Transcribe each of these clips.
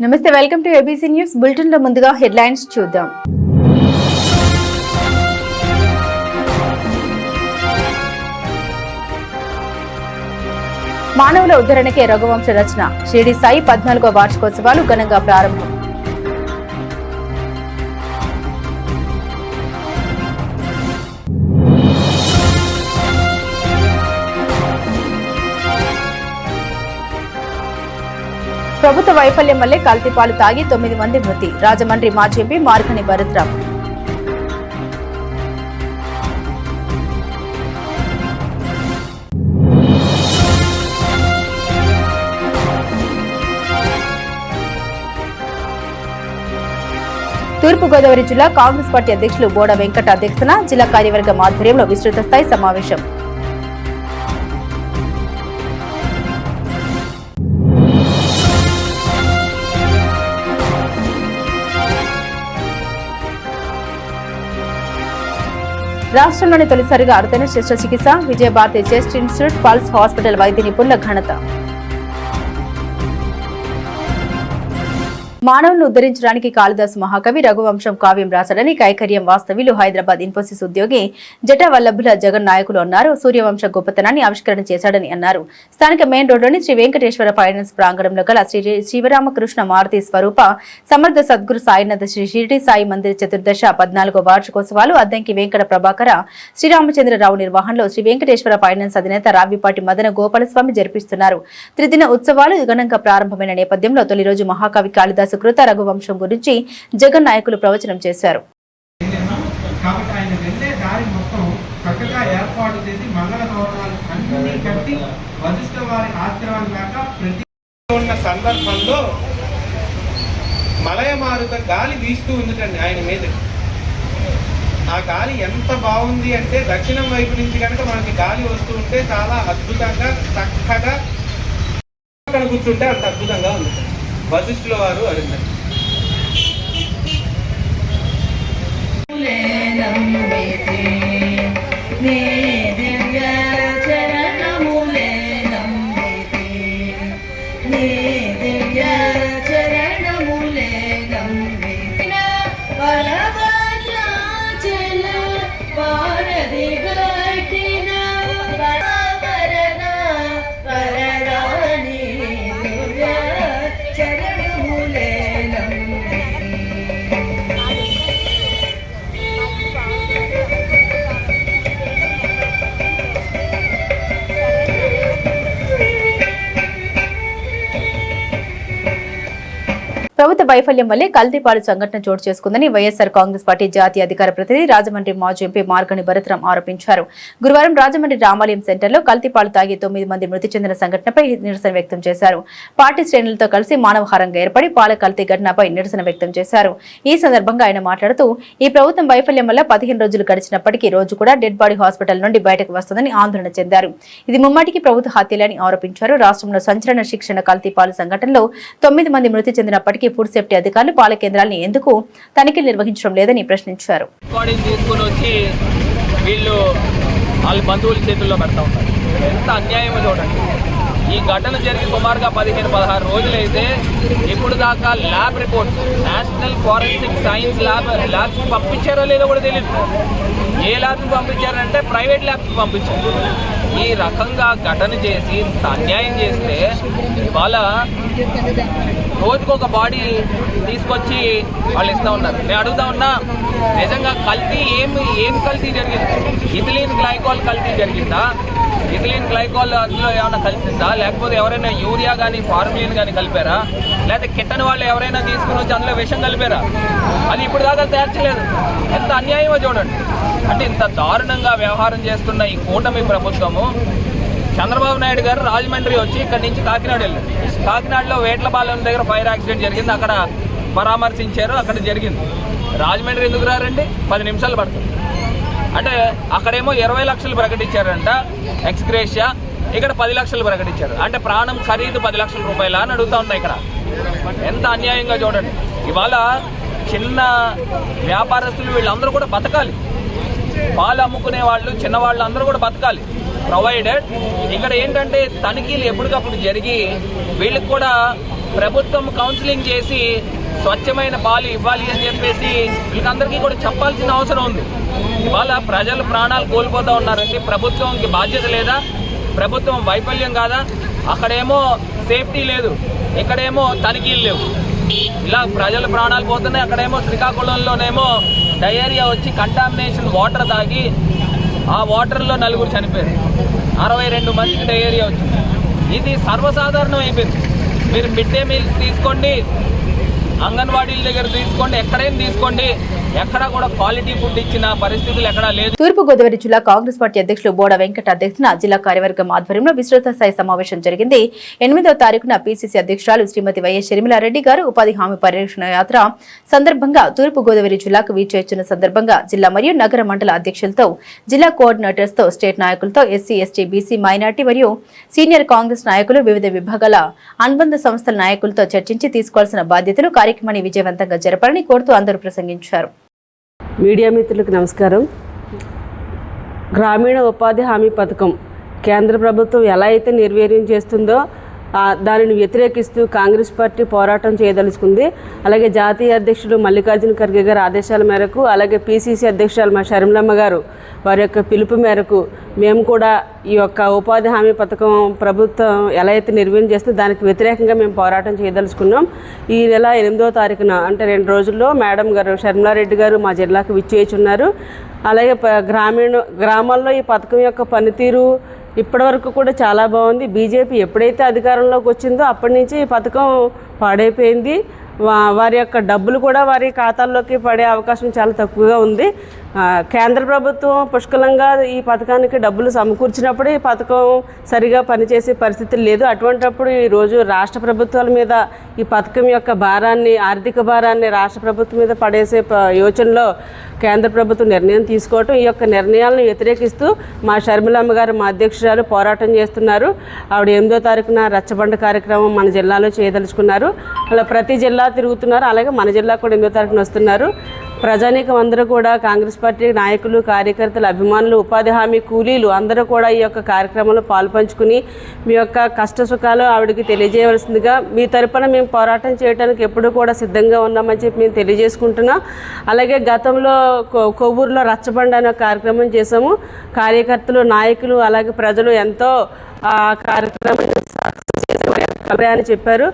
నమస్తే, welcome to ABC news bulletin లో ముందుగా హెడ్లైన్స్ చూద్దాం. మానవుల ఉద్ధరణకే రఘువంశ రచన షిరిడి సాయి 14వ వార్షికోత్సవాలు ఘనంగా ప్రారంభం. ప్రభుత్వ వైఫల్యం వల్లే కల్తీపాలు తాగి 9 మంది మృతి. రాజమండ్రి మాజీ ఎంపీ మార్గని భరత్రామ్. తూర్పుగోదావరి జిల్లా కాంగ్రెస్ పార్టీ అధ్యక్షులు బోడ వెంకట అధ్యక్షతన జిల్లా కార్యవర్గం ఆధ్వర్యంలో విస్తృత స్థాయి సమావేశం. రాష్ట్రంలోని తొలిసారిగా అరుదైన శస్త్రచికిత్స Vijayabharathi chest institute pulse hospital వైద్య నిపుణుల ఘనత. మానవులను ఉద్ధరించడానికి కాళిదాసు మహాకవి రఘువంశం కావ్యం రాశాడని కైకర్యం వాస్తవ్యులు హైదరాబాద్ ఇన్ఫోసిస్ ఉద్యోగి జటవల్లభుల జగన్ నాయకులు అన్నారు. సూర్యవంశ గొప్పతనాన్ని ఆవిష్కరణ చేశాడని అన్నారు. స్థానిక మెయిన్ రోడ్లోని శ్రీ వెంకటేశ్వర ఫైనాన్స్ ప్రాంగణంలో గల శ్రీ శివరామకృష్ణ మారుతి స్వరూప సమర్థ సద్గురు సాయినాథ శ్రీ షిరిడి సాయి మందిర్ చతుర్దశ 14వ వార్షికోత్సవాలు అద్దంకి వెంకట ప్రభాకర శ్రీరామచంద్రరావు నిర్వహణలో శ్రీ వెంకటేశ్వర ఫైనాన్స్ అధినేత రావిపాటి మదన గోపాలస్వామి జరిపిస్తున్నారు. త్రిదిన ఉత్సవాలు ఘనంగా ప్రారంభమైన నేపథ్యంలో తొలి రోజు మహాకవి కాళిదాసు కృత రఘువంశం గురించి జగన్ నాయకులు ప్రవచనం చేశారు. సందర్భంలో మలయమారుత గాలి వీస్తూ ఉందిటండి ఆయన మీద. ఆ గాలి ఎంత బాగుంది అంటే దక్షిణం వైపు నుంచి కనుక మనకి గాలి వస్తూ ఉంటే చాలా అద్భుతంగా చక్కగా కూర్చుంటే అంత అద్భుతంగా ఉంది. వశిష్ఠుల వారు అడిగారు, ప్రభుత్వ వైఫల్యం వల్లే కల్తీపాలు సంఘటన చోటు చేసుకుందని వైఎస్ఆర్ కాంగ్రెస్ పార్టీ జాతీయ అధికార ప్రతినిధి రాజమండ్రి మాజీ ఎంపీ మార్గని భరత్రామ్ ఆరోపించారు. గురువారం రాజమండ్రి రామాలయం సెంటర్లో కల్తీపాలు తాగి 9 మంది మృతి చెందిన సంఘటనపై నిరసన వ్యక్తం చేశారు. పార్టీ శ్రేణులతో కలిసి మానవహారంగా ఏర్పడి పాల కల్తీ ఘటనపై నిరసన వ్యక్తం చేశారు. ఈ సందర్భంగా ఆయన మాట్లాడుతూ ఈ ప్రభుత్వం వైఫల్యం వల్ల 15 రోజులు గడిచినప్పటికీ రోజు కూడా డెడ్ బాడీ హాస్పిటల్ నుండి బయటకు వస్తుందని ఆందోళన చెందారు. ఇది ముమ్మాటికి ప్రభుత్వ హత్యలని ఆరోపించారు. రాష్ట్రంలో సంచలన శిక్షణ కల్తీపాలు సంఘటనలో 9 మంది మృతి చెందినప్పటికీ ఫుడ్ సేఫ్టీ అధికారులు పాల కేంద్రాలను ఎందుకు తనిఖీలు నిర్వహించడం లేదని ప్రశ్నించారు. వాళ్ళ బంధువుల చేతుల్లో పెడతా ఉంటారు. ఎంత అన్యాయమో చూడండి. ఈ ఘటన జరిగి సుమారుగా 15-16 రోజులైతే ఇప్పుడు దాకా lab reports national forensic science labs పంపించారో లేదో కూడా తెలియదు. ఏ ల్యాబ్కి పంపించారంటే ప్రైవేట్ ల్యాబ్స్కి పంపించారు. ఈ రకంగా ఘటన చేసి ఇంత అన్యాయం చేస్తే వాళ్ళ రోజుకొక బాడీ తీసుకొచ్చి వాళ్ళు ఇస్తూ ఉన్నారు. నేను అడుగుతా ఉన్నా, నిజంగా కల్తీ ఏం కల్తీ జరిగింది? ఇథిలీన్ గ్లైకాల్ కల్తీ జరిగిందా? ఇథిలీన్ గ్లైకాల్ అందులో ఏమైనా కలిసిందా? లేకపోతే ఎవరైనా యూరియా కానీ ఫార్ములిన్ కానీ కలిపారా? లేకపోతే కిట్టని వాళ్ళు ఎవరైనా తీసుకుని వచ్చి అందులో విషం కలిపారా? అది ఇప్పుడు దాకా తేర్చలేదు. ఎంత అన్యాయమో చూడండి. అంటే ఇంత దారుణంగా వ్యవహారం చేస్తున్న ఈ కూటమి ప్రభుత్వము, చంద్రబాబు నాయుడు గారు రాజమండ్రి వచ్చి ఇక్కడి నుంచి కాకినాడ వెళ్ళారు. కాకినాడలో వేట్లపాలెం దగ్గర ఫైర్ యాక్సిడెంట్ జరిగింది, అక్కడ పరామర్శించారు, అక్కడ జరిగింది. రాజమండ్రి ఎందుకు రారండి? 10 నిమిషాలు పడుతుంది. అంటే అక్కడేమో 20 లక్షలు ప్రకటించారంట ఎక్స్గ్రేషియా, ఇక్కడ 10 లక్షలు ప్రకటించారు. అంటే ప్రాణం ఖరీదు 10 లక్షల రూపాయల అని అడుగుతా ఉన్నాయి. ఇక్కడ ఎంత అన్యాయంగా చూడండి. ఇవాళ చిన్న వ్యాపారస్తులు వీళ్ళందరూ కూడా బతకాలి. పాలు అమ్ముకునే వాళ్ళు, చిన్నవాళ్ళు అందరూ కూడా బతకాలి. ప్రొవైడెడ్ ఇక్కడ ఏంటంటే తనిఖీలు ఎప్పటికప్పుడు జరిగి వీళ్ళకి కూడా ప్రభుత్వం కౌన్సిలింగ్ చేసి స్వచ్ఛమైన పాలు ఇవ్వాలి అని చెప్పేసి వీళ్ళకందరికీ కూడా చెప్పాల్సిన అవసరం ఉంది. ఇవాళ ప్రజలు ప్రాణాలు కోల్పోతూ ఉన్నారంటే ప్రభుత్వంకి బాధ్యత లేదా? ప్రభుత్వం వైఫల్యం కాదా? అక్కడేమో సేఫ్టీ లేదు, ఇక్కడేమో తనిఖీలు లేవు. ఇలా ప్రజల ప్రాణాలు పోతున్నాయి. అక్కడేమో శ్రీకాకుళంలోనేమో డయేరియా వచ్చి కంటామినేషన్ వాటర్ తాగి ఆ వాటర్లో 4 చనిపోయారు. 62 మందికి డయేరియా వచ్చింది. ఇది సర్వసాధారణం అయిపోయింది. మీరు మిడ్ డే మీల్స్ తీసుకోండి, అంగన్వాడీల దగ్గర తీసుకోండి, ఎక్కడైనా తీసుకోండి, ఎక్కడా కూడా క్వాలిటీ ఫుడ్ ఇచ్చిన పరిస్థితులు ఎక్కడా లేదు. తూర్పుగోదావరి జిల్లా కాంగ్రెస్ పార్టీ అధ్యక్షులు బోడ వెంకట అధ్యక్షతన జిల్లా కార్యవర్గం ఆధ్వర్యంలో విస్తృత స్థాయి సమావేశం జరిగింది. 8వ తారీఖున పీసీసీ అధ్యక్షురాలు శ్రీమతి వైఎస్ షర్మిలారెడ్డి గారు ఉపాధి హామీ పరిరక్షణ యాత్ర సందర్భంగా తూర్పుగోదావరి జిల్లాకు వీచేస్తున్న సందర్భంగా జిల్లా మరియు నగర మండల అధ్యక్షులతో, జిల్లా కోఆర్డినేటర్స్ తో, స్టేట్ నాయకులతో, ఎస్సీ, ఎస్టీ, బీసీ, మైనార్టీ మరియు సీనియర్ కాంగ్రెస్ నాయకులు, వివిధ విభాగాల అనుబంధ సంస్థల నాయకులతో చర్చించి తీసుకోవాల్సిన బాధ్యతలు కార్యక్రమాన్ని విజయవంతంగా జరపాలని కోరుతూ అందరూ ప్రసంగించారు. మీడియా మిత్రులకు నమస్కారం. గ్రామీణ ఉపాధి హామీ పథకం కేంద్ర ప్రభుత్వం ఎలా అయితే నిర్వీర్యం చేస్తుందో దానిని వ్యతిరేకిస్తూ కాంగ్రెస్ పార్టీ పోరాటం చేయదలుచుకుంది. అలాగే జాతీయ అధ్యక్షుడు మల్లికార్జున ఖర్గే గారి ఆదేశాల మేరకు, అలాగే పీసీసీ అధ్యక్షురాలు మా షర్మిలమ్మ గారు వారి యొక్క పిలుపు మేరకు మేము కూడా ఈ యొక్క ఉపాధి హామీ పథకం ప్రభుత్వం ఎలా అయితే నిర్వీర్యం చేస్తుందో దానికి వ్యతిరేకంగా మేము పోరాటం చేయదలుచుకున్నాం. ఈ నెల 8వ తారీఖున అంటే 2 రోజుల్లో మేడం గారు షర్మిలారెడ్డి గారు మా జిల్లాకు విచ్చేయుచున్నారు. అలాగే గ్రామాల్లో ఈ పథకం యొక్క పనితీరు ఇప్పటివరకు కూడా చాలా బాగుంది. బీజేపీ ఎప్పుడైతే అధికారంలోకి వచ్చిందో అప్పటి నుంచి ఈ పథకం పాడైపోయింది. వారి యొక్క డబ్బులు కూడా వారి ఖాతాల్లోకి పడే అవకాశం చాలా తక్కువగా ఉంది. కేంద్ర ప్రభుత్వం పుష్కలంగా ఈ పథకానికి డబ్బులు సమకూర్చినప్పుడు ఈ పథకం సరిగా పనిచేసే పరిస్థితి లేదు. అటువంటప్పుడు ఈరోజు రాష్ట్ర ప్రభుత్వాల మీద ఈ పథకం యొక్క భారాన్ని, ఆర్థిక భారాన్ని రాష్ట్ర ప్రభుత్వం మీద పడేసే యోచనలో కేంద్ర ప్రభుత్వం నిర్ణయం తీసుకోవటం, ఈ యొక్క నిర్ణయాలను వ్యతిరేకిస్తూ మా షర్మిలమ్మ గారు మా అధ్యక్షురాలు పోరాటం చేస్తున్నారు. ఆవిడ 8వ తారీఖున రచ్చబండ కార్యక్రమం మన జిల్లాలో చేయదలుచుకున్నారు. అలా ప్రతి జిల్లా తిరుగుతున్నారు. అలాగే మన జిల్లా కూడా 8వ తారీఖున వస్తున్నారు. ప్రజానీకం అందరూ కూడా కాంగ్రెస్ పార్టీ నాయకులు, కార్యకర్తలు, అభిమానులు, ఉపాధి హామీ కూలీలు అందరూ కూడా ఈ యొక్క కార్యక్రమంలో పాల్పంచుకుని మీ యొక్క కష్ట సుఖాలు ఆవిడకి తెలియజేయవలసిందిగా మీ తరపున మేము పోరాటం చేయడానికి ఎప్పుడూ కూడా సిద్ధంగా ఉన్నామని చెప్పి మేము తెలియజేసుకుంటున్నాం. అలాగే గతంలో కొవ్వూరులో రచ్చబండ అనే కార్యక్రమం చేసాము. కార్యకర్తలు, నాయకులు, అలాగే ప్రజలు ఎంతో ఆ కార్యక్రమాన్ని అని చెప్పారు.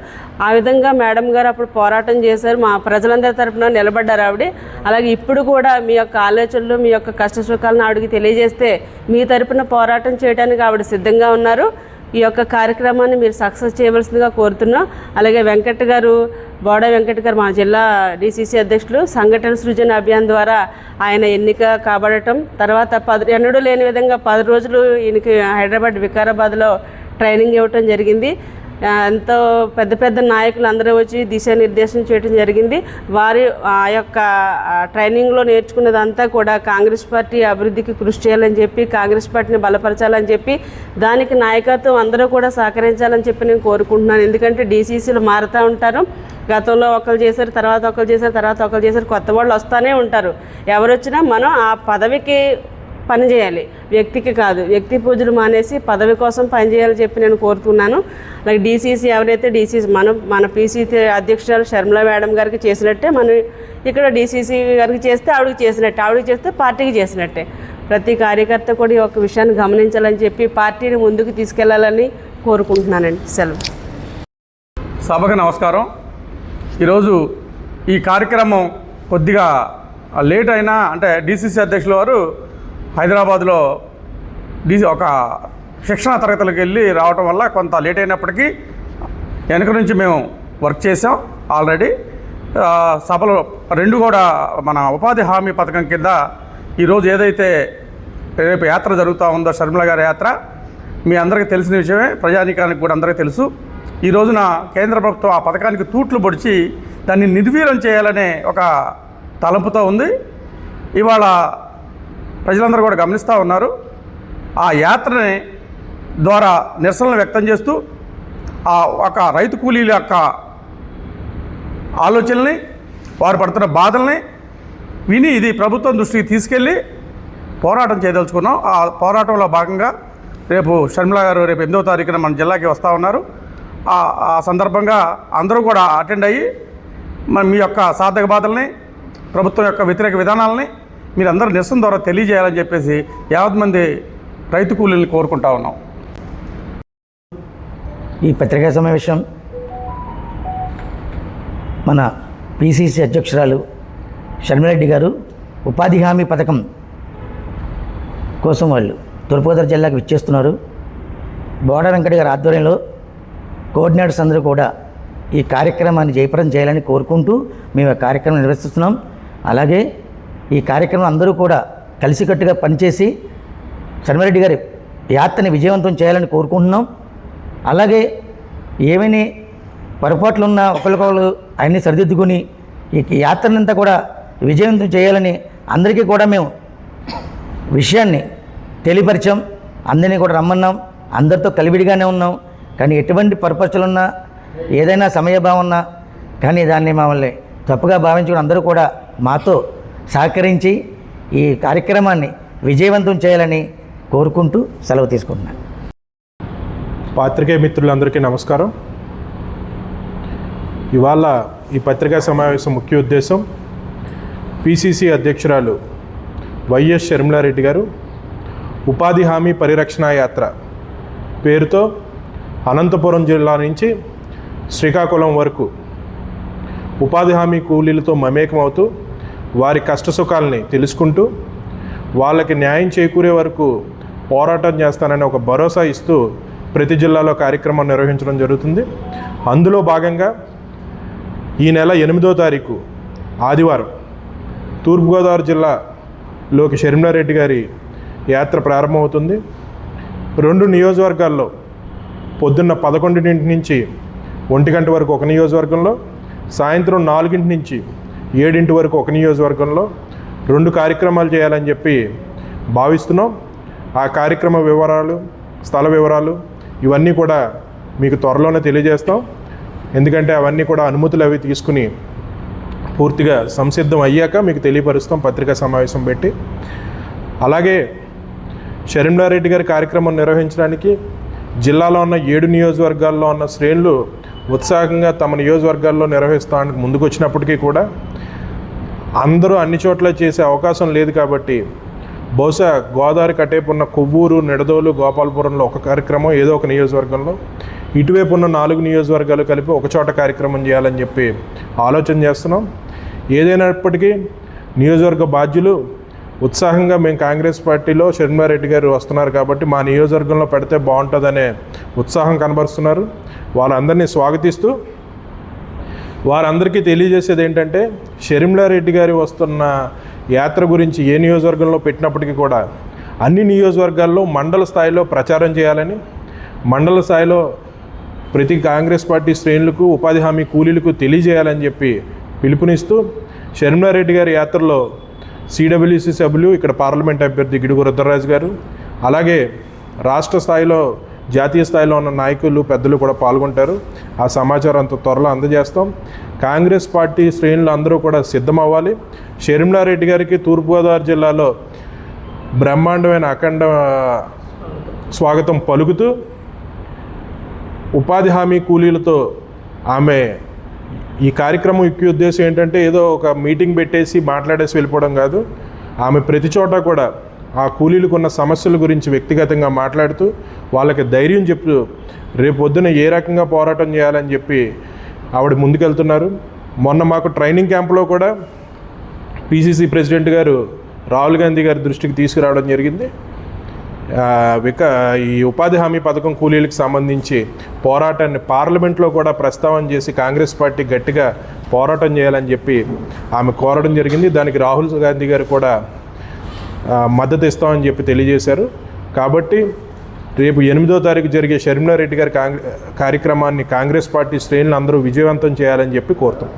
ఆ విధంగా మేడం గారు అప్పుడు పోరాటం చేశారు. మా ప్రజలందరి తరఫున నిలబడ్డారు ఆవిడ. అలాగే ఇప్పుడు కూడా మీ యొక్క ఆలోచనలు, మీ యొక్క కష్ట సుఖాలను ఆవిడకి తెలియజేస్తే మీ తరఫున పోరాటం చేయడానికి ఆవిడ సిద్ధంగా ఉన్నారు. ఈ యొక్క కార్యక్రమాన్ని మీరు సక్సెస్ చేయవలసిందిగా కోరుతున్నాం. అలాగే వెంకట్ గారు, బోడ వెంకట్ గారు మా జిల్లా డీసీసీ అధ్యక్షులు, సంఘటన సృజన అభియాన్ ద్వారా ఆయన ఎన్నిక కాబడటం, తర్వాత ఎన్నడూ లేని విధంగా 10 రోజులు ఈయనకి హైదరాబాద్, వికారాబాద్లో ట్రైనింగ్ ఇవ్వటం జరిగింది. ఎంతో పెద్ద పెద్ద నాయకులు అందరూ వచ్చి దిశానిర్దేశం చేయడం జరిగింది. వారి ఆ యొక్క ట్రైనింగ్లో నేర్చుకున్నదంతా కూడా కాంగ్రెస్ పార్టీ అభివృద్ధికి కృషి చేయాలని చెప్పి, కాంగ్రెస్ పార్టీని బలపరచాలని చెప్పి, దానికి నాయకత్వం అందరూ కూడా సహకరించాలని చెప్పి నేను కోరుకుంటున్నాను. ఎందుకంటే డీసీసీలు మారుతూ ఉంటారు. గతంలో ఒకరు చేశారు, తర్వాత ఒకరు చేశారు, తర్వాత ఒకరు చేశారు, కొత్త వాళ్ళు వస్తూనే ఉంటారు. ఎవరు వచ్చినా మనం ఆ పదవికి పనిచేయాలి, వ్యక్తికి కాదు. వ్యక్తి పూజలు మానేసి పదవి కోసం పనిచేయాలని చెప్పి నేను కోరుతున్నాను. అలాగే డీసీసీ ఎవరైతే మన పీసీసీ అధ్యక్షురాలు షర్మిల మేడం గారికి చేసినట్టే మనం ఇక్కడ డీసీసీ గారికి చేస్తే ఆవిడకి చేసినట్టే, ఆవిడకి చేస్తే పార్టీకి చేసినట్టే. ప్రతి కార్యకర్త కూడా ఈ ఒక విషయాన్ని గమనించాలని చెప్పి పార్టీని ముందుకు తీసుకెళ్లాలని కోరుకుంటున్నానండి. సెలవు. సభకు నమస్కారం. ఈరోజు ఈ కార్యక్రమం కొద్దిగా లేట్ అయినా, అంటే డీసీసీ అధ్యక్షుల వారు హైదరాబాద్లో ఒక శిక్షణ తరగతులకు వెళ్ళి రావటం వల్ల కొంత లేట్ అయినప్పటికీ వెనక నుంచి మేము వర్క్ చేసాం. ఆల్రెడీ సభలో 2 కూడా మన ఉపాధి హామీ పథకం కింద ఈరోజు ఏదైతే రేపు యాత్ర జరుగుతూ ఉందో షర్మిల గారి యాత్ర, మీ అందరికీ తెలిసిన విషయమే, ప్రజానీకానికి కూడా అందరికీ తెలుసు. ఈ రోజున కేంద్ర ప్రభుత్వం ఆ పథకానికి తూట్లు పొడిచి దాన్ని నిర్వీర్యం చేయాలనే ఒక తలంపుతో ఉంది. ఇవాళ ప్రజలందరూ కూడా గమనిస్తూ ఉన్నారు. ఆ యాత్రని ద్వారా నిరసనలు వ్యక్తం చేస్తూ ఆ ఒక రైతు కూలీల యొక్క ఆలోచనల్ని, వారు పడుతున్న బాధల్ని విని ఇది ప్రభుత్వం దృష్టికి తీసుకెళ్ళి పోరాటం చేయదలుచుకున్నాం. ఆ పోరాటంలో భాగంగా రేపు షర్మిల గారు రేపు 8వ తారీఖున మన జిల్లాకి వస్తూ ఉన్నారు. ఆ సందర్భంగా అందరూ కూడా అటెండ్ అయ్యి మరి మీ యొక్క సాధక బాధల్ని, ప్రభుత్వం యొక్క వ్యతిరేక విధానాలని మీరందరూ నిరసన ద్వారా తెలియజేయాలని చెప్పేసి యావత్ మంది రైతు కూలీలను కోరుకుంటా ఉన్నాం. ఈ పత్రికా సమావేశం మన పిసిసి అధ్యక్షురాలు షర్మిలారెడ్డి గారు ఉపాధి హామీ పథకం కోసం వాళ్ళు తూర్పుగోదావరి జిల్లాకు విచ్చేస్తున్నారు. బోడ వెంకట గారి ఆధ్వర్యంలో కోఆర్డినేటర్స్ అందరూ కూడా ఈ కార్యక్రమాన్ని జయప్రదం చేయాలని కోరుకుంటూ మేము ఈ కార్యక్రమం నిర్వహిస్తున్నాం. అలాగే ఈ కార్యక్రమం అందరూ కూడా కలిసికట్టుగా పనిచేసి షర్మిలారెడ్డి గారి యాత్రని విజయవంతం చేయాలని కోరుకుంటున్నాం. అలాగే ఏమైనా పొరపాట్లు ఉన్న ఒకరికొకరు అన్నీ సరిదిద్దుకుని ఈ యాత్రనంతా కూడా విజయవంతం చేయాలని అందరికీ కూడా మేము విషయాన్ని తెలియపరిచాం. అందరినీ కూడా రమ్మన్నాం. అందరితో కలివిడిగానే ఉన్నాం. కానీ ఎటువంటి పొరపాట్లు ఉన్నా, ఏదైనా సమయభావం ఉన్నా కానీ దాన్ని మమ్మల్ని తప్పుగా భావించుకుని అందరూ కూడా మాతో సహకరించి ఈ కార్యక్రమాన్ని విజయవంతం చేయాలని కోరుకుంటూ సెలవు తీసుకుంటున్నాను. పాత్రికేయ మిత్రులందరికీ నమస్కారం. ఇవాళ ఈ పత్రికా సమావేశం ముఖ్య ఉద్దేశం పిసిసి అధ్యక్షురాలు వైఎస్ షర్మిలారెడ్డి గారు ఉపాధి హామీ పరిరక్షణ యాత్ర పేరుతో అనంతపురం జిల్లా నుంచి శ్రీకాకుళం వరకు ఉపాధి హామీ కూలీలతో మమేకమవుతూ వారి కష్టసుఖాలని తెలుసుకుంటూ వాళ్ళకి న్యాయం చేకూరే వరకు పోరాటం చేస్తానని ఒక భరోసా ఇస్తూ ప్రతి జిల్లాలో కార్యక్రమం నిర్వహించడం జరుగుతుంది. అందులో భాగంగా ఈ నెల 8వ తారీఖు ఆదివారం తూర్పుగోదావరి జిల్లాలోకి షర్మిలారెడ్డి గారి యాత్ర ప్రారంభమవుతుంది. 2 నియోజకవర్గాల్లో పొద్దున్న 11 నుంచి 1 గంట వరకు ఒక నియోజకవర్గంలో, సాయంత్రం 4 నుంచి 7 వరకు ఒక నియోజకవర్గంలో 2 కార్యక్రమాలు చేయాలని చెప్పి భావిస్తున్నాం. ఆ కార్యక్రమ వివరాలు, స్థల వివరాలు ఇవన్నీ కూడా మీకు త్వరలోనే తెలియజేస్తాం. ఎందుకంటే అవన్నీ కూడా అనుమతులు అవి తీసుకుని పూర్తిగా సంసిద్ధం అయ్యాక మీకు తెలియపరుస్తాం పత్రికా సమావేశం పెట్టి. అలాగే షర్మిలారెడ్డి గారి కార్యక్రమం నిర్వహించడానికి జిల్లాలో ఉన్న 7 నియోజకవర్గాల్లో ఉన్న శ్రేణులు ఉత్సాహంగా తమ నియోజకవర్గాల్లో నిర్వహిస్తానికి ముందుకు వచ్చినప్పటికీ కూడా అందరూ అన్ని చోట్ల చేసే అవకాశం లేదు కాబట్టి బహుశా గోదావరి కట్టేపు ఉన్న కొవ్వూరు, నిడదోలు, గోపాలపురంలో ఒక కార్యక్రమం ఏదో ఒక నియోజకవర్గంలో, ఇటువైపు ఉన్న 4 నియోజకవర్గాలు కలిపి ఒక చోట కార్యక్రమం చేయాలని చెప్పి ఆలోచన చేస్తున్నాం. ఏదైనప్పటికీ నియోజకవర్గ బాధ్యులు ఉత్సాహంగా మేము కాంగ్రెస్ పార్టీలో షర్మిలారెడ్డి గారు వస్తున్నారు కాబట్టి మా నియోజకవర్గంలో పెడితే బాగుంటుందనే ఉత్సాహం కనబరుస్తున్నారు. వాళ్ళందరినీ స్వాగతిస్తూ వారందరికీ తెలియజేసేది ఏంటంటే షర్మిలారెడ్డి గారు వస్తున్న యాత్ర గురించి ఏ నియోజకవర్గంలో పెట్టినప్పటికీ కూడా అన్ని నియోజకవర్గాల్లో మండల స్థాయిలో ప్రచారం చేయాలని, మండల స్థాయిలో ప్రతి కాంగ్రెస్ పార్టీ శ్రేణులకు, ఉపాధి హామీ కూలీలకు తెలియజేయాలని చెప్పి పిలుపునిస్తూ షర్మిలారెడ్డి గారి యాత్రలో సిడబ్ల్యూసి సభ్యులు, ఇక్కడ పార్లమెంట్ అభ్యర్థి గిడుగు రుద్రరాజు గారు, అలాగే రాష్ట్ర స్థాయిలో, జాతీయ స్థాయిలో ఉన్న నాయకులు, పెద్దలు కూడా పాల్గొంటారు. ఆ సమాచారం అంత త్వరలో అందజేస్తాం. కాంగ్రెస్ పార్టీ శ్రేణులు అందరూ కూడా సిద్ధమవ్వాలి. షర్మిలారెడ్డి గారికి తూర్పుగోదావరి జిల్లాలో బ్రహ్మాండమైన అఖండ స్వాగతం పలుకుతూ ఉపాధి హామీ కూలీలతో ఆమె ఈ కార్యక్రమం ముఖ్య ఉద్దేశం ఏంటంటే ఏదో ఒక మీటింగ్ పెట్టేసి మాట్లాడేసి వెళ్ళిపోవడం కాదు. ఆమె ప్రతి చోట కూడా ఆ కూలీలకు ఉన్న సమస్యల గురించి వ్యక్తిగతంగా మాట్లాడుతూ వాళ్ళకి ధైర్యం చెప్తూ రేపొద్దున ఏ రకంగా పోరాటం చేయాలని చెప్పి ఆవిడ ముందుకెళ్తున్నారు. మొన్న మాకు ట్రైనింగ్ క్యాంపులో కూడా పిసిసి ప్రెసిడెంట్ గారు రాహుల్ గాంధీ గారి దృష్టికి తీసుకురావడం జరిగింది. ఈ ఉపాధి హామీ పథకం కూలీలకు సంబంధించి పోరాటాన్ని పార్లమెంట్లో కూడా ప్రస్తావన చేసి కాంగ్రెస్ పార్టీ గట్టిగా పోరాటం చేయాలని చెప్పి ఆమె కోరడం జరిగింది. దానికి రాహుల్ గాంధీ గారు కూడా మద్దతు ఇస్తామని చెప్పి తెలియజేశారు. కాబట్టి రేపు 8వ తారీఖు జరిగే షర్మిలారెడ్డి గారి కార్యక్రమాన్ని కాంగ్రెస్ పార్టీ శ్రేణులు అందరూ విజయవంతం చేయాలని చెప్పి కోరుతాం.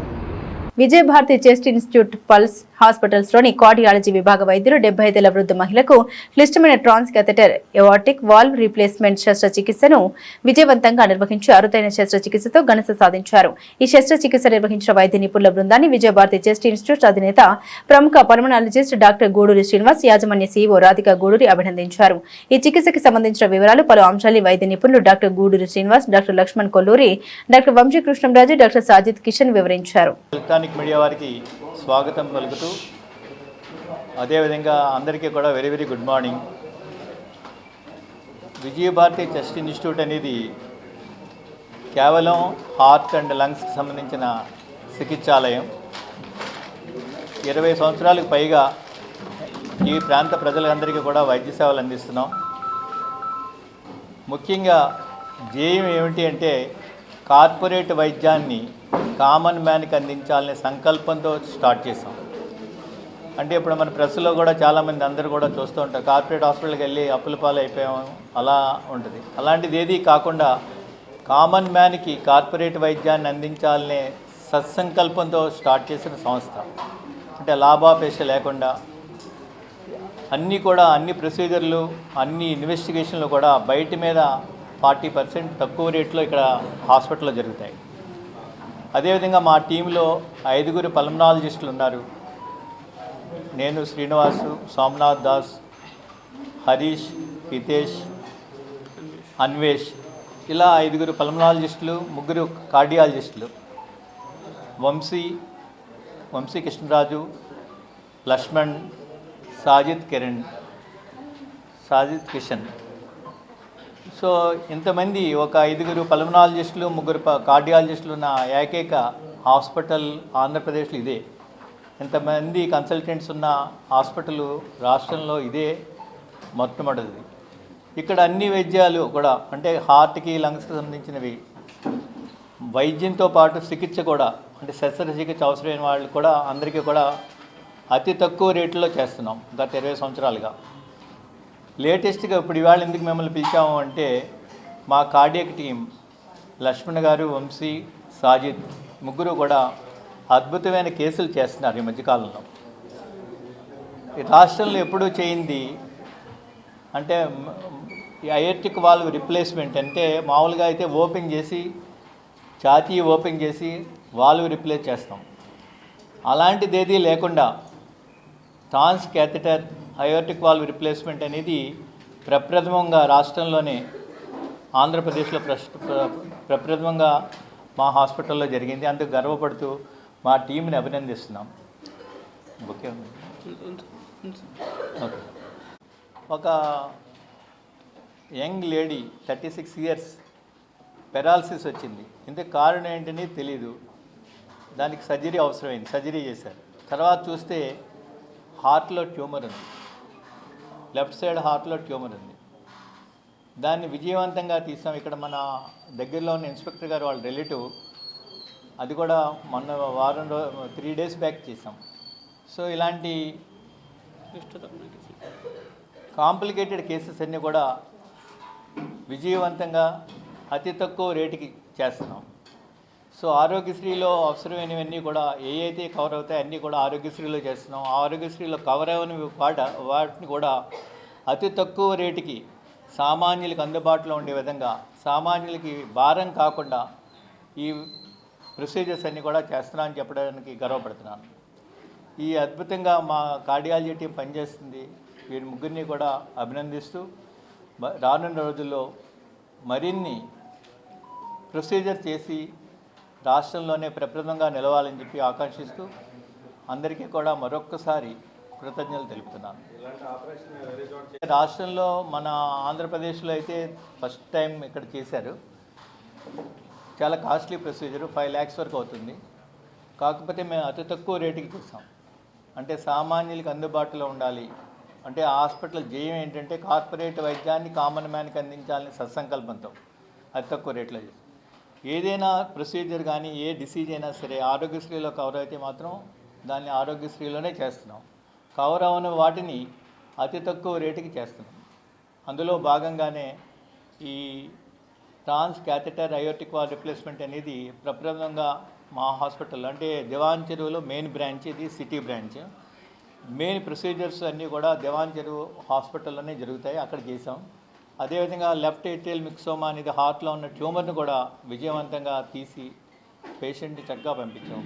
Vijayabharathi chest institute pulse hospitals లోని కార్డియాలజీ విభాగ వైద్యులు 75 వృద్ధ మహిళకు క్లిష్టమైన transcatheter aortic valve replacement శస్త్రచికిత్సను విజయవంతంగా నిర్వహించి అరుదైన శస్త్రచికిత్సతో ఘనత సాధించారు. ఈ శస్త్రచికిత్స నిర్వహించిన వైద్య నిపుణుల బృందాన్ని విజయభారతి చెస్ట్ ఇన్స్టిట్యూట్ అధినేత ప్రముఖ పల్మనాలజిస్ట్ డాక్టర్ గూడూరి శ్రీనివాస్, యాజమాన్య సీఈఓ రాధిక గూడూరి అభినందించారు. ఈ చికిత్సకి సంబంధించిన వివరాలు, పలు అంశాలు వైద్య నిపుణులు doctor Guduri Srinivas, doctor Lakshman Kolluri, doctor Vamsi Krishnam Raju, doctor Sajid Kishan వివరించారు. ఎలక్ట్రానిక్ మీడియా వారికి స్వాగతం పలుకుతూ అదేవిధంగా అందరికీ కూడా very very good morning. Vijayabharati chest institute అనేది కేవలం హార్ట్ అండ్ లంగ్స్కి సంబంధించిన చికిత్సాలయం. 20 సంవత్సరాలకు పైగా ఈ ప్రాంత ప్రజలందరికీ కూడా వైద్య సేవలు అందిస్తున్నాం. ముఖ్యంగా ధ్యేయం ఏమిటి అంటే కార్పొరేట్ వైద్యాన్ని కామన్ మ్యాన్కి అందించాలనే సంకల్పంతో స్టార్ట్ చేసాం. అంటే ఇప్పుడు మన ప్రెస్లో కూడా చాలామంది అందరూ కూడా చూస్తూ ఉంటారు, కార్పొరేట్ హాస్పిటల్కి వెళ్ళి అప్పుల పాలు అయిపోయాము అలా ఉంటుంది. అలాంటిది ఏది కాకుండా కామన్ మ్యాన్కి కార్పొరేట్ వైద్యాన్ని అందించాలనే సత్సంకల్పంతో స్టార్ట్ చేసిన సంస్థ. అంటే లాభాపేక్ష లేకుండా అన్ని ప్రొసీజర్లు, అన్ని ఇన్వెస్టిగేషన్లు కూడా బయట మీద 40% తక్కువ రేట్లో ఇక్కడ హాస్పిటల్లో జరుగుతాయి. అదేవిధంగా మా టీంలో 5 పల్మనాలజిస్టులు ఉన్నారు. నేను, శ్రీనివాసు, సోమనాథ్ దాస్, హరీష్, హితేష్, అన్వేష్, ఇలా 5 పల్మనాలజిస్టులు, 3 కార్డియాలజిస్టులు, వంశీ కృష్ణరాజు, లక్ష్మణ్, సాజిద్ కిషన్. సో ఇంతమంది ఒక 5 పల్మనాలజిస్టులు, 3 కార్డియాలజిస్టులు ఉన్న ఏకైక హాస్పిటల్ ఆంధ్రప్రదేశ్లో ఇదే. ఇంతమంది కన్సల్టెంట్స్ ఉన్న హాస్పిటల్ రాష్ట్రంలో ఇదే మొట్టమొదటిది. ఇక్కడ అన్ని వైద్యాలు కూడా అంటే హార్ట్కి, లంగ్స్కి సంబంధించినవి వైద్యంతో పాటు చికిత్స కూడా అంటే శస్త్రచికిత్స అవసరమైన వాళ్ళు కూడా అందరికీ కూడా అతి తక్కువ రేట్లో చేస్తున్నాం గత 20 సంవత్సరాలుగా. లేటెస్ట్గా ఇప్పుడు ఇవాళ ఎందుకు మిమ్మల్ని పిలిచాము అంటే మా కార్డియక్ టీం లక్ష్మణ్ గారు, వంశీ, సాజిద్ 3 కూడా అద్భుతమైన కేసులు చేస్తున్నారు ఈ మధ్యకాలంలో. ఈ రాష్ట్రంలో ఎప్పుడూ చేయింది అంటే ఈ అయర్టిక్ వాల్వ్ రిప్లేస్మెంట్. అంటే మామూలుగా అయితే ఛాతీ ఓపెన్ చేసి వాల్వ్ రిప్లేస్ చేస్తాం. అలాంటిది ఏదీ లేకుండా ట్రాన్స్ క్యాథెటర్ అయోర్టిక్ వాల్వ్ రిప్లేస్మెంట్ అనేది ప్రప్రథమంగా రాష్ట్రంలోనే ఆంధ్రప్రదేశ్లో ప్రప్రథమంగా మా హాస్పిటల్లో జరిగింది. అందుకు గర్వపడుతూ మా టీంని అభినందిస్తున్నాం. ఓకే. ఒక యంగ్ లేడీ 36 ఇయర్స్ పెరాలసిస్ వచ్చింది. ఇందుకు కారణం ఏంటని తెలీదు. దానికి సర్జరీ అవసరమైంది, సర్జరీ చేశారు. తర్వాత చూస్తే హార్ట్లో ట్యూమర్ ఉంది, లెఫ్ట్ సైడ్ హార్ట్లో ట్యూమర్ ఉంది. దాన్ని విజయవంతంగా తీసాం. ఇక్కడ మన దగ్గరలో ఉన్న ఇన్స్పెక్టర్ గారు వాళ్ళ రిలేటివ్, అది కూడా మొన్న 3 days బ్యాక్ చేసాం. సో ఇలాంటి కాంప్లికేటెడ్ కేసెస్ అన్నీ కూడా విజయవంతంగా అతి తక్కువ రేటుకి చేస్తున్నాం. సో ఆరోగ్యశ్రీలో అవసరమైనవన్నీ కూడా అయితే కవర్ అవుతాయి అన్నీ కూడా ఆరోగ్యశ్రీలో చేస్తున్నాం. ఆరోగ్యశ్రీలో కవర్ అవని వాటిని కూడా అతి తక్కువ రేటుకి సామాన్యులకు అందుబాటులో ఉండే విధంగా, సామాన్యులకి భారం కాకుండా ఈ ప్రొసీజర్స్ అన్నీ కూడా చేస్తున్నా అని చెప్పడానికి గర్వపడుతున్నాను. ఈ అద్భుతంగా మా కార్డియాలజీ టీం పనిచేస్తుంది. వీరి 3 కూడా అభినందిస్తూ రానున్న రోజుల్లో మరిన్ని ప్రొసీజర్ చేసి రాష్ట్రంలోనే ప్రప్రథమంగా నిలవాలని చెప్పి ఆకాంక్షిస్తూ అందరికీ కూడా మరొక్కసారి కృతజ్ఞతలు తెలుపుతున్నాను. రాష్ట్రంలో మన ఆంధ్రప్రదేశ్లో అయితే ఫస్ట్ టైం ఇక్కడ చేశారు. చాలా కాస్ట్లీ ప్రొసీజరు, 5 lakhs వరకు అవుతుంది. కాకపోతే మేము అతి తక్కువ రేటుకి చేస్తాం. అంటే సామాన్యులకు అందుబాటులో ఉండాలి. అంటే హాస్పిటల్ ధ్యేయం ఏంటంటే కార్పొరేట్ వైద్యాన్ని కామన్ మ్యాన్కి అందించాలని సత్సంకల్పంతో అతి తక్కువ రేట్లో చేస్తాం. ఏదైనా ప్రొసీజర్ కానీ ఏ డిసీజ్ అయినా సరే ఆరోగ్యశ్రీలో కవర్ అయితే మాత్రం దాన్ని ఆరోగ్యశ్రీలోనే చేస్తున్నాం. కవర్ అవని వాటిని అతి తక్కువ రేటుకి చేస్తున్నాం. అందులో భాగంగానే ఈ ట్రాన్స్ క్యాథెటర్ అయోటిక్ వాల్ రిప్లేస్మెంట్ అనేది ప్రప్రథమంగా మా హాస్పిటల్ అంటే దివాన్ చెరువులో మెయిన్ బ్రాంచ్, ఇది సిటీ బ్రాంచ్. మెయిన్ ప్రొసీజర్స్ అన్నీ కూడా దివాన్ చెరువు హాస్పిటల్లోనే జరుగుతాయి, అక్కడ చేసాం. అదేవిధంగా లెఫ్ట్ ఏట్రియల్ మిక్సోమా అనేది హార్ట్లో ఉన్న ట్యూమర్ను కూడా విజయవంతంగా తీసి పేషెంట్ని చక్కగా పంపించాం.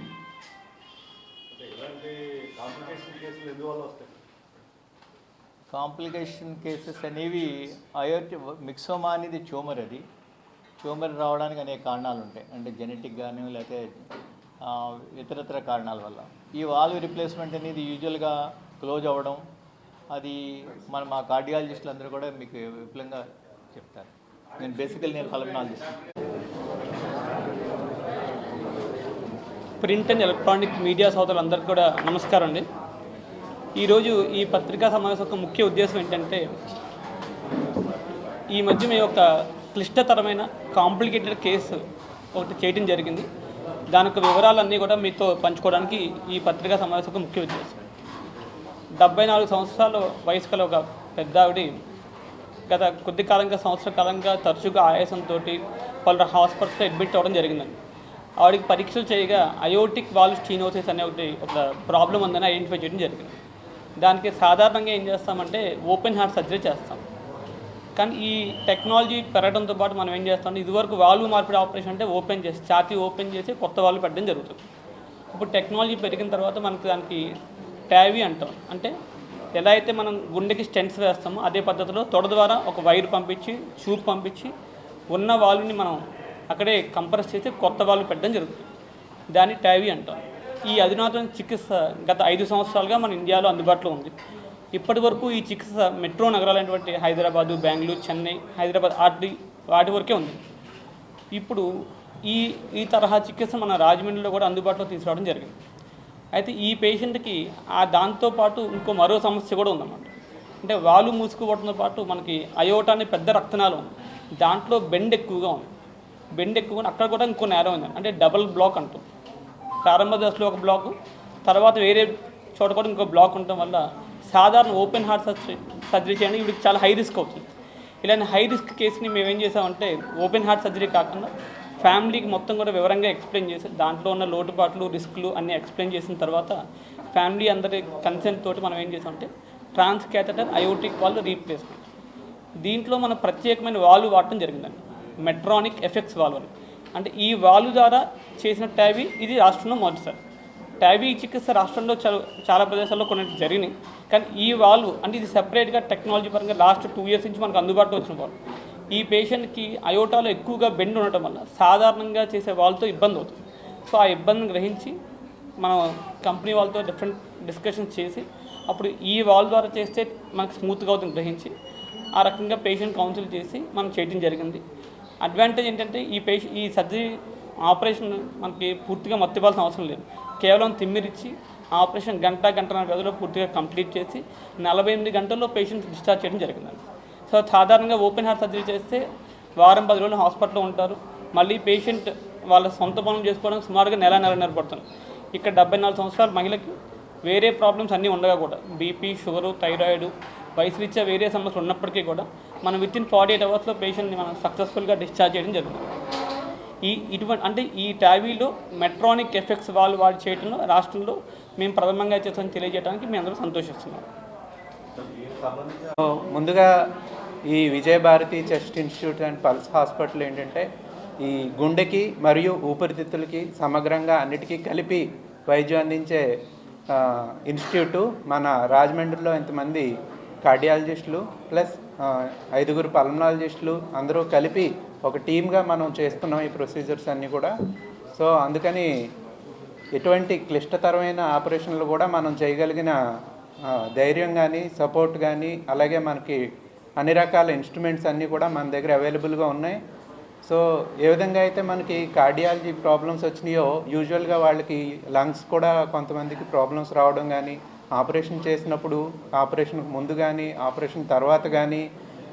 కాంప్లికేషన్ కేసెస్ అనేవి మిక్సోమా అనేది ట్యూమర్, అది ట్యూమర్ రావడానికి అనేక కారణాలు ఉంటాయి, అంటే జెనెటిక్ కానీ లేకపోతే ఇతరత్ర కారణాల వల్ల. ఈ వాల్వ్ రిప్లేస్మెంట్ అనేది యూజువల్గా క్లోజ్ అవ్వడం, అది మా కార్డియాలజిస్టులు అందరూ కూడా మీకు విపులంగా చెప్తారు. నేను pulmonologist. Print and electronic media సోదరులందరికీ కూడా నమస్కారం అండి. ఈరోజు ఈ పత్రికా సమావేశం యొక్క ముఖ్య ఉద్దేశం ఏంటంటే, ఈ మధ్య మేము ఒక క్లిష్టతరమైన కాంప్లికేటెడ్ కేసు ఒకటి చేయడం జరిగింది. దాని యొక్క వివరాలన్నీ కూడా మీతో పంచుకోవడానికి ఈ పత్రికా సమావేశం యొక్క ముఖ్య ఉద్దేశం. 74 సంవత్సరాల వయసు గల ఒక పెద్ద ఆవిడ గత కొద్ది కాలంగా సంవత్సర కాలంగా తరచుగా ఆయాసంతో పలు హాస్పిటల్స్లో అడ్మిట్ అవ్వడం జరిగిందండి. ఆవిడకి పరీక్షలు చేయగా అయోటిక్ వాల్వ్ స్టీనోసిస్ అనే ఒక ప్రాబ్లం ఉందని ఐడెంటిఫై చేయడం జరిగింది. దానికి సాధారణంగా ఏం చేస్తామంటే ఓపెన్ హార్ట్ సర్జరీ చేస్తాం. కానీ ఈ టెక్నాలజీ పెరగడంతో పాటు మనం ఏం చేస్తామంటే, ఇదివరకు వాల్వ్ మార్పిడి ఆపరేషన్ అంటే ఓపెన్ చేసి ఛాతీ ఓపెన్ చేసి కొత్త వాల్వ్ పెట్టడం జరుగుతుంది. ఇప్పుడు టెక్నాలజీ పెరిగిన తర్వాత మనకు దానికి ట్యావీ అంటాం. అంటే ఎలా అయితే మనం గుండెకి స్టెంట్స్ వేస్తామో అదే పద్ధతిలో తొడ ద్వారా ఒక వైర్ పంపించి ట్యూబ్ పంపించి ఉన్న వాల్వ్ని మనం అక్కడే కంప్రెస్ చేసి కొత్త వాల్వ్ పెట్టడం జరుగుతుంది. దాన్ని ట్యావీ అంటాం. ఈ అధునాతన చికిత్స గత 5 సంవత్సరాలుగా మన ఇండియాలో అందుబాటులో ఉంది. ఇప్పటి వరకు ఈ చికిత్స మెట్రో నగరాలైనటువంటి హైదరాబాదు, బెంగళూరు, చెన్నై, హైదరాబాద్ వాటి వరకే ఉంది. ఇప్పుడు ఈ తరహా చికిత్స మన రాజమండ్రిలో కూడా అందుబాటులో తీసుకురావడం జరిగింది. అయితే ఈ పేషెంట్కి దాంతోపాటు మరో సమస్య కూడా ఉందన్నమాట. అంటే వాల్వ్ మూసుకుపోవడంతో పాటు మనకి అయోటా అనే పెద్ద రక్తనాళం ఉంది, దాంట్లో బెండ్ ఎక్కువగా ఉంది. బెండ్ ఎక్కువగా అక్కడ కూడా ఇంకో నేరం ఉంది, అంటే డబుల్ బ్లాక్ అంటాం. ప్రారంభ దశలో ఒక బ్లాక్, తర్వాత వేరే చోట కూడా ఇంకో బ్లాక్ ఉండటం వల్ల సాధారణ ఓపెన్ హార్ట్ సర్జరీ చేయడానికి వీడికి చాలా హై రిస్క్ అవుతుంది. ఇలాంటి హై రిస్క్ కేసుని మేము ఏం చేసామంటే ఓపెన్ హార్ట్ సర్జరీ కాకుండా ఫ్యామిలీకి మొత్తం కూడా వివరంగా ఎక్స్ప్లెయిన్ చేసి దాంట్లో ఉన్న లోటుపాట్లు, రిస్కులు అన్నీ ఎక్స్ప్లెయిన్ చేసిన తర్వాత ఫ్యామిలీ అందరి కన్సెంట్ తోటి మనం ఏం చేసామంటే ట్రాన్స్ క్యాథెటర్ అయోటిక్ వాల్వ్ రీప్లేస్మెంట్. దీంట్లో మనం ప్రత్యేకమైన వాల్వ్ వాడటం జరిగిందండి, మెట్రానిక్ ఎఫెక్ట్స్ వాల్వ్ అని. అంటే ఈ వాల్వ్ ద్వారా చేసిన ట్యావీ ఇది రాష్ట్రంలో మొదటిసారి. ట్యావీ చికిత్స రాష్ట్రంలో చాలా ప్రదేశాల్లో కొన్ని జరిగినాయి, కానీ ఈ వాల్వ్ అంటే ఇది సెపరేట్గా టెక్నాలజీ పరంగా లాస్ట్ 2 years నుంచి మనకు అందుబాటులో వచ్చిన వాల్వ్. ఈ పేషెంట్కి అయోటాలో ఎక్కువగా బెండ్ ఉండటం వల్ల సాధారణంగా చేసే వాల్వ్తో ఇబ్బంది అవుతుంది. సో ఆ ఇబ్బందిని గ్రహించి మనం కంపెనీ వాళ్ళతో డిఫరెంట్ డిస్కషన్స్ చేసి అప్పుడు ఈ వాల్వ్ ద్వారా చేస్తే మనకు స్మూత్గా అవుతుంది గ్రహించి ఆ రకంగా పేషెంట్ కౌన్సిల్ చేసి మనం చేయడం జరిగింది. అడ్వాంటేజ్ ఏంటంటే ఈ సర్జరీ ఆపరేషన్ మనకి పూర్తిగా మత్తు ఇవ్వాల్సిన అవసరం లేదు. కేవలం తిమ్మిరిచ్చి ఆపరేషన్ గంటన్నర వ్యవధిలో పూర్తిగా కంప్లీట్ చేసి 48 గంటల్లో పేషెంట్ డిశ్చార్జ్ చేయడం జరిగిందండి. సో సాధారణంగా ఓపెన్ హార్ట్ సర్జరీ చేస్తే వారం 10 రోజులు హాస్పిటల్లో ఉంటారు. మళ్ళీ పేషెంట్ వాళ్ళ సొంత పనులు చేసుకోవడానికి సుమారుగా నెలన్నర పడుతుంది. ఇక్కడ 74 సంవత్సరాల మహిళకి వేరే ప్రాబ్లమ్స్ అన్నీ ఉండగా కూడా బీపీ, షుగరు, థైరాయిడ్, వయసు రీత్యా వేరే సమస్యలు ఉన్నప్పటికీ కూడా మనం వితిన్ 48 hours పేషెంట్ని మనం సక్సెస్ఫుల్గా డిశ్చార్జ్ చేయడం జరుగుతుంది. ఈ ట్యావీలో మెట్రానిక్ ఎఫెక్ట్స్ వాల్వ్ వాడి చేయడంలో రాష్ట్రంలో మేము ప్రథమంగా చేస్తామని తెలియజేయడానికి మేము అందరూ సంతోషిస్తున్నాం. ముందుగా ఈ Vijayabharathi chest institute and pulse hospital ఏంటంటే ఈ గుండెకి మరియు ఊపిరితిత్తులకి సమగ్రంగా అన్నిటికీ కలిపి వైద్యం అందించే ఇన్స్టిట్యూటు. మన రాజమండ్రిలో ఎంతమంది కార్డియాలజిస్టులు ప్లస్ 5 పల్మనాలజిస్టులు అందరూ కలిపి ఒక టీమ్గా మనం చేస్తున్నాం ఈ ప్రొసీజర్స్ అన్నీ కూడా. సో అందుకని ఎటువంటి క్లిష్టతరమైన ఆపరేషన్లు కూడా మనం చేయగలిగిన ధైర్యం కానీ సపోర్ట్ కానీ అలాగే మనకి అన్ని రకాల ఇన్స్ట్రుమెంట్స్ అన్నీ కూడా మన దగ్గర అవైలబుల్గా ఉన్నాయి. సో ఏ విధంగా అయితే మనకి కార్డియాలజీ ప్రాబ్లమ్స్ వచ్చినాయో యూజువల్గా వాళ్ళకి లంగ్స్ కూడా కొంతమందికి ప్రాబ్లమ్స్ రావడం కానీ ఆపరేషన్ చేసినప్పుడు, ఆపరేషన్కి ముందు కానీ ఆపరేషన్ తర్వాత కానీ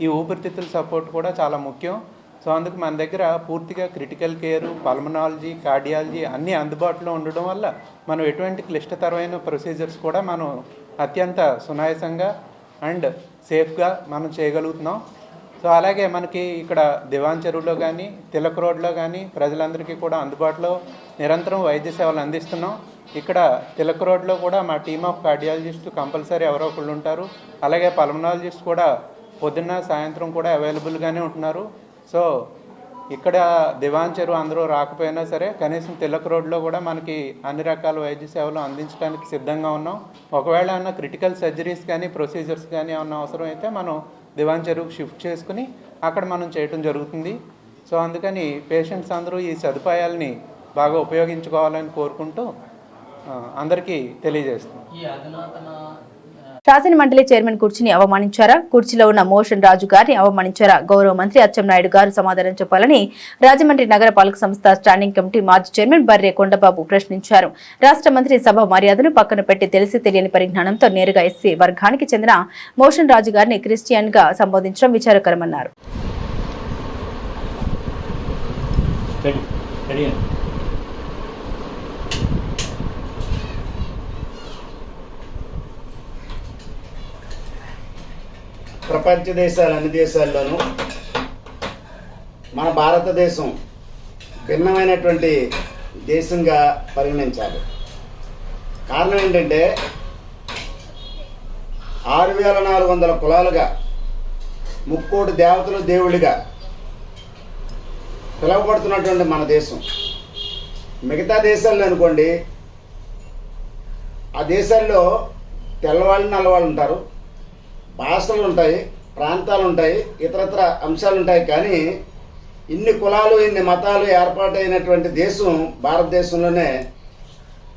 ఈ ఊపిరితిత్తుల సపోర్ట్ కూడా చాలా ముఖ్యం. సో అందుకు మన దగ్గర పూర్తిగా క్రిటికల్ కేరు, పల్మనాలజీ, కార్డియాలజీ అన్నీ అందుబాటులో ఉండడం వల్ల మనం ఎటువంటి క్లిష్టతరమైన ప్రొసీజర్స్ కూడా మనం అత్యంత సునాయాసంగా అండ్ సేఫ్గా మనం చేయగలుగుతున్నాం. సో అలాగే మనకి ఇక్కడ దివాన్ చెరువులో కానీ తిలక్ రోడ్లో కానీ ప్రజలందరికీ కూడా అందుబాటులో నిరంతరం వైద్య సేవలు అందిస్తున్నాం. ఇక్కడ తిలక్ రోడ్లో కూడా మా టీమ్ ఆఫ్ కార్డియాలజిస్ట్ కంపల్సరీ ఎవరో ఒకళ్ళు ఉంటారు. అలాగే పల్మనాలజిస్ట్ కూడా పొద్దున్న సాయంత్రం కూడా అవైలబుల్గానే ఉంటున్నారు. సో ఇక్కడ దివాన్ చెరువు అందరూ రాకపోయినా సరే కనీసం తిలక్ రోడ్లో కూడా మనకి అన్ని రకాల వైద్య సేవలు అందించడానికి సిద్ధంగా ఉన్నాం. ఒకవేళ ఏమన్నా క్రిటికల్ సర్జరీస్ కానీ ప్రొసీజర్స్ కానీ ఏమన్నా అవసరం అయితే మనం దివాన్ చెరువుకి షిఫ్ట్ చేసుకుని అక్కడ మనం చేయటం జరుగుతుంది. సో అందుకని పేషెంట్స్ అందరూ ఈ సదుపాయాలని బాగా ఉపయోగించుకోవాలని కోరుకుంటూ అందరికీ తెలియజేస్తున్నాం. శాసన మండలి చైర్మన్ కుర్చీని అవమానించారా, కుర్చీలో ఉన్న మోషన్ రాజు గారిని అవమానించారా, గౌరవ మంత్రి అచ్చెన్నాయుడు గారు సమాధానం చెప్పాలని రాజమండ్రి నగరపాలక సంస్థ స్టాండింగ్ కమిటీ మాజీ చైర్మన్ బర్రె కొండబాబు ప్రశ్నించారు. రాష్ట్ర మంత్రి సభ మర్యాదను పక్కన పెట్టి తెలిసి తెలియని పరిజ్ఞానంతో నేరుగా ఎస్సీ వర్గానికి చెందిన మోషన్ రాజు గారిని క్రిస్టియన్ గా సంబోధించడం విచారకరమన్నారు. ప్రపంచ దేశాలు అన్ని దేశాల్లోనూ మన భారతదేశం భిన్నమైనటువంటి దేశంగా పరిగణించాలి. కారణం ఏంటంటే 6400 కులాలుగా 3 కోటి దేవతలు దేవుళ్ళుగా పిలువబడుతున్నటువంటి మన దేశం. మిగతా దేశాల్లో అనుకోండి, ఆ దేశాల్లో తెల్లవాళ్ళు నల్లవాళ్ళు ఉంటారు, భాషలు ఉంటాయి, ప్రాంతాలు ఉంటాయి, ఇతరత్ర అంశాలు ఉంటాయి. కానీ ఇన్ని కులాలు ఇన్ని మతాలు ఏర్పాటైనటువంటి దేశం భారతదేశంలోనే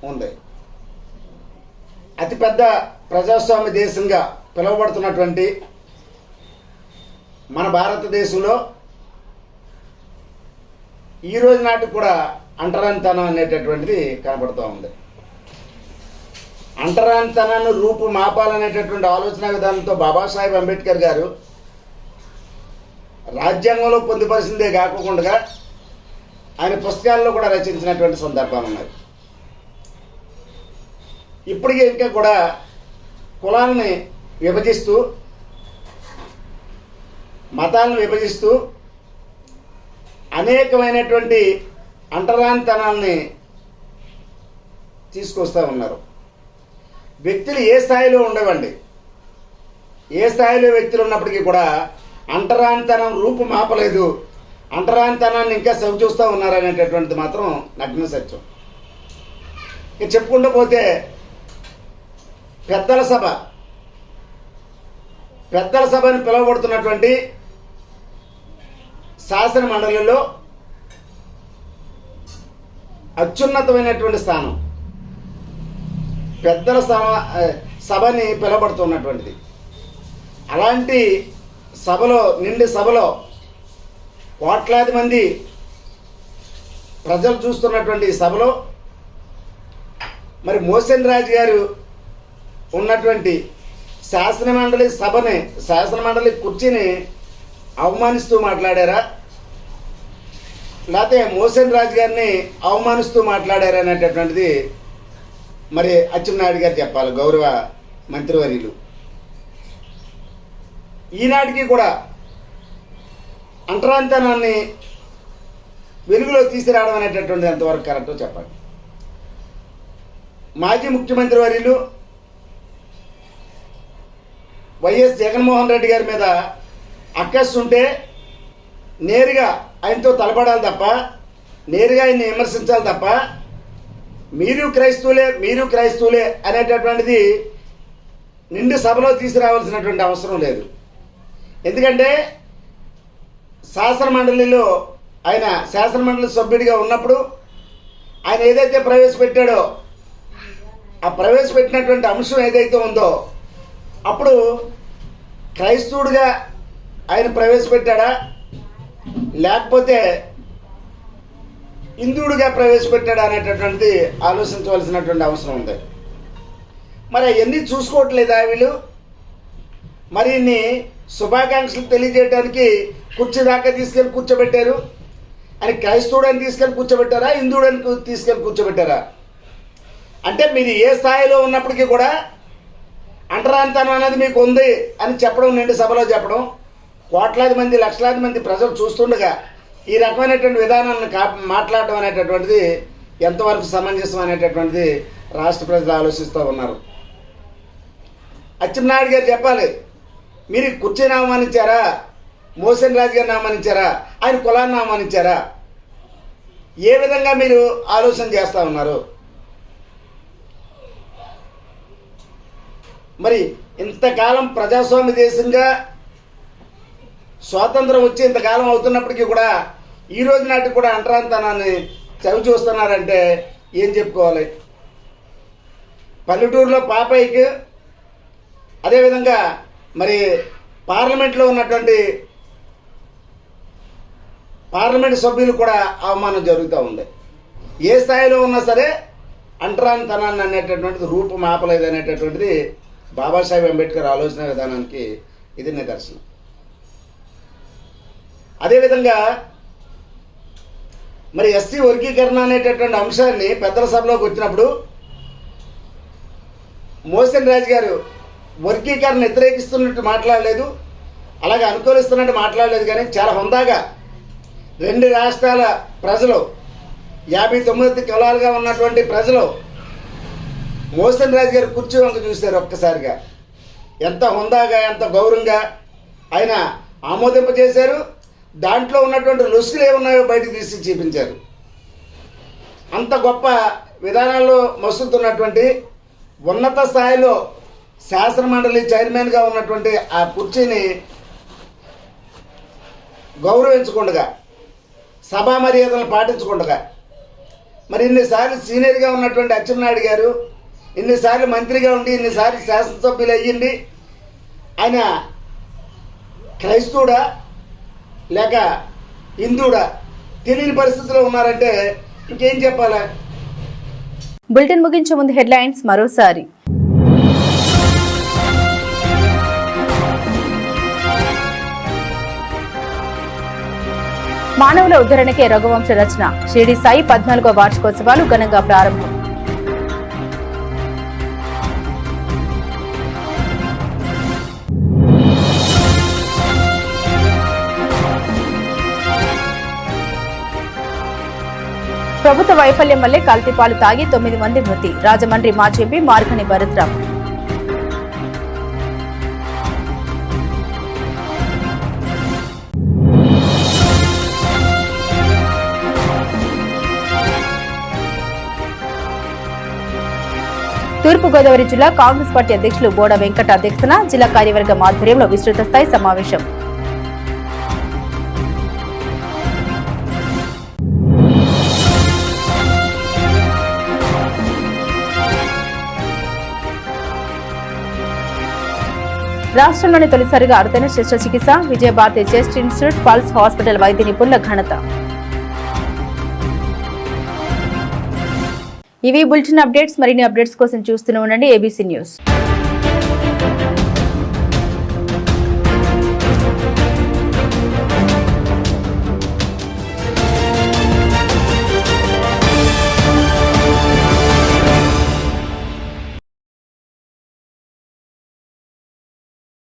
ఉంది. అతిపెద్ద ప్రజాస్వామ్య దేశంగా పిలువబడుతున్నటువంటి మన భారతదేశంలో ఈ రోజు నాటికి కూడా అంటరానితనం అనేటటువంటిది కనబడుతూ ఉంది. అంటరానితనాన్ని రూపు మాపాలనేటటువంటి ఆలోచన విధానంతో బాబాసాహెబ్ అంబేద్కర్ గారు రాజ్యాంగంలో పొందుపరిచిందే కాకుండా ఆయన పుస్తకాల్లో కూడా రచించినటువంటి సందర్భాలు ఉన్నాయి. ఇప్పటికీ ఇంకా కూడా కులాలని విభజిస్తూ, మతాలను విభజిస్తూ అనేకమైనటువంటి అంటరానితనాల్ని తీసుకొస్తూ ఉన్నారు. వ్యక్తులు ఏ స్థాయిలో ఉండవండి, ఏ స్థాయిలో వ్యక్తులు ఉన్నప్పటికీ కూడా అంటరానితనం రూపు మాపలేదు, అంటరానితనాన్ని ఇంకా సవిచూస్తూ ఉన్నారనేటటువంటిది మాత్రం నగ్న సత్యం. ఇక చెప్పుకుంటూ పోతే పెద్దల సభ అని పిలువబడుతున్నటువంటి శాసన మండలిలో అత్యున్నతమైనటువంటి స్థానం పెద్దల సభని పిలువబడుతున్నటువంటిది. అలాంటి సభలో, నిండి సభలో కోట్లాది మంది ప్రజలు చూస్తున్నటువంటి సభలో మరి మోషన్ రాజు గారు ఉన్నటువంటి శాసనమండలి కుర్చీని అవమానిస్తూ మాట్లాడారా, లేకపోతే మోషన్ రాజు గారిని అవమానిస్తూ మాట్లాడారా అనేటటువంటిది మరి అచ్చెన్నాయుడు గారు చెప్పాలి, గౌరవ మంత్రివర్యులు. ఈనాటికి కూడా అంటరానితనాన్ని వెలుగులో తీసుకురావడం అనేటటువంటిది ఎంతవరకు కరెక్టో చెప్పండి. మాజీ ముఖ్యమంత్రి వర్యులు వైఎస్ జగన్మోహన్ రెడ్డి గారి మీద అక్కసు ఉంటే నేరుగా ఆయనతో తలపడాలి తప్ప, నేరుగా ఆయన్ని విమర్శించాలి తప్ప, మీరు క్రైస్తవులే అనేటటువంటిది నిండు సభలో తీసుకురావాల్సినటువంటి అవసరం లేదు. ఎందుకంటే శాసనమండలిలో ఆయన శాసనమండలి సభ్యుడిగా ఉన్నప్పుడు ఆయన ఏదైతే ప్రవేశపెట్టాడో, ఆ ప్రవేశపెట్టినటువంటి అంశం ఏదైతే ఉందో అప్పుడు క్రైస్తవుడిగా ఆయన ప్రవేశపెట్టాడా, లేకపోతే హిందువుడిగా ప్రవేశపెట్టాడా అనేటటువంటిది ఆలోచించవలసినటువంటి అవసరం ఉంది. మరి అవన్నీ చూసుకోవట్లేదా వీళ్ళు? మరి ఇన్ని శుభాకాంక్షలు తెలియజేయడానికి కుర్చీ దాకా తీసుకెళ్ళి కూర్చోబెట్టారు. అని క్రైస్తవుడని తీసుకెళ్ళి కూర్చోబెట్టారా, హిందువుడని తీసుకెళ్ళి కూర్చోబెట్టారా? అంటే మీరు ఏ స్థాయిలో ఉన్నప్పటికీ కూడా అంటరానితనం అనేది మీకు ఉంది అని చెప్పడం, నిండు సభలో చెప్పడం, కోట్లాది మంది లక్షలాది మంది ప్రజలు చూస్తుండగా ఈ రకమైనటువంటి విధానాన్ని మాట్లాడడం అనేటటువంటిది ఎంతవరకు సమంజసం అనేటటువంటిది రాష్ట్ర ప్రజలు ఆలోచిస్తూ ఉన్నారు. అచ్చెన్నాయుడు గారు చెప్పాలి, మీరు కుర్చీని అవమానించారా, మోసన్ రాజు గారిని అవమానించారా, ఆయన కులాన్ని అవమానించారా, ఏ విధంగా మీరు ఆలోచన చేస్తూ ఉన్నారు? మరి ఇంతకాలం ప్రజాస్వామ్య దేశంగా స్వాతంత్రం వచ్చి ఇంతకాలం అవుతున్నప్పటికీ కూడా ఈ రోజు నాటికి కూడా అంటరాంతనాన్ని చవి చూస్తున్నారంటే ఏం చెప్పుకోవాలి? పల్లెటూరులో పాపయ్యకి, అదేవిధంగా మరి పార్లమెంట్లో ఉన్నటువంటి పార్లమెంట్ సభ్యులు కూడా అవమానం జరుగుతూ ఉంది. ఏ స్థాయిలో ఉన్నా సరే అంటరానితనాన్ని అనేటటువంటిది రూపం ఆపలేదు అనేటటువంటిది బాబాసాహెబ్ అంబేద్కర్ ఆలోచన విధానానికి ఇది నిదర్శనం. అదేవిధంగా మరి ఎస్సీ వర్గీకరణ అనేటటువంటి అంశాన్ని పెద్దల సభలోకి వచ్చినప్పుడు మోసన్ రాజు గారు వర్గీకరణ వ్యతిరేకిస్తున్నట్టు మాట్లాడలేదు, అలాగే అనుకూలిస్తున్నట్టు మాట్లాడలేదు, కానీ చాలా హుందాగా 2 రాష్ట్రాల ప్రజలు 59 కులాలుగా ఉన్నటువంటి ప్రజలు మోసన్ రాజు గారు కుర్చీ వంక చూశారు. ఒక్కసారిగా ఎంత హుందాగా, ఎంత గౌరవంగా ఆయన ఆమోదింపజేశారు. దాంట్లో ఉన్నటువంటి లొసుగులు ఏమున్నాయో బయటకు తీసి చూపించారు. అంత గొప్ప విధానాల్లో మసులుతున్నటువంటి ఉన్నత స్థాయిలో శాసనమండలి చైర్మన్గా ఉన్నటువంటి ఆ కుర్చీని గౌరవించకుండా, సభా మర్యాదలను పాటించకుండా, మరి ఇన్నిసార్లు సీనియర్గా ఉన్నటువంటి అచ్చెన్నాయుడు గారు ఇన్నిసార్లు మంత్రిగా ఉండి ఇన్నిసార్లు శాసనసభ్యులు అయ్యింది, ఆయన క్రైస్తవుడా లేక హిందువుడా తెలియని పరిస్థితిలో ఉన్నారంటే ఇంకేం చెప్పాలా? బులెటిన్ ముగించే ముందు హెడ్లైన్స్ మరోసారి. మానవుల ఉద్ధరణకే రఘువంశ రచన, షిరిడి సాయి 14వ వార్షికోత్సవాలు ఘనంగా ప్రారంభం. ప్రభుత్వ వైఫల్యం వల్లే కల్తీపాలు తాగి 9 మంది మృతి, రాజమండ్రి మాజీ ఎంపీ మార్గని భరత్రాం. తూర్పుగోదావరి జిల్లా కాంగ్రెస్ పార్టీ అధ్యక్షులు బోడ వెంకట అధ్యక్షతన జిల్లా కార్యవర్గం ఆధ్వర్యంలో విస్తృత స్థాయి సమావేశం. రాష్ట్రంలోని తొలిసారిగా అరుదైన శస్త్రచికిత్స, Vijayabharathi chest institute, pulse hospital వైద్య నిపుణుల ఘనత. ఇవి బులెటిన్ అప్డేట్స్. మరిన్ని అప్డేట్స్ కోసం చూస్తూనే ఉండండి ఏబీసీ న్యూస్.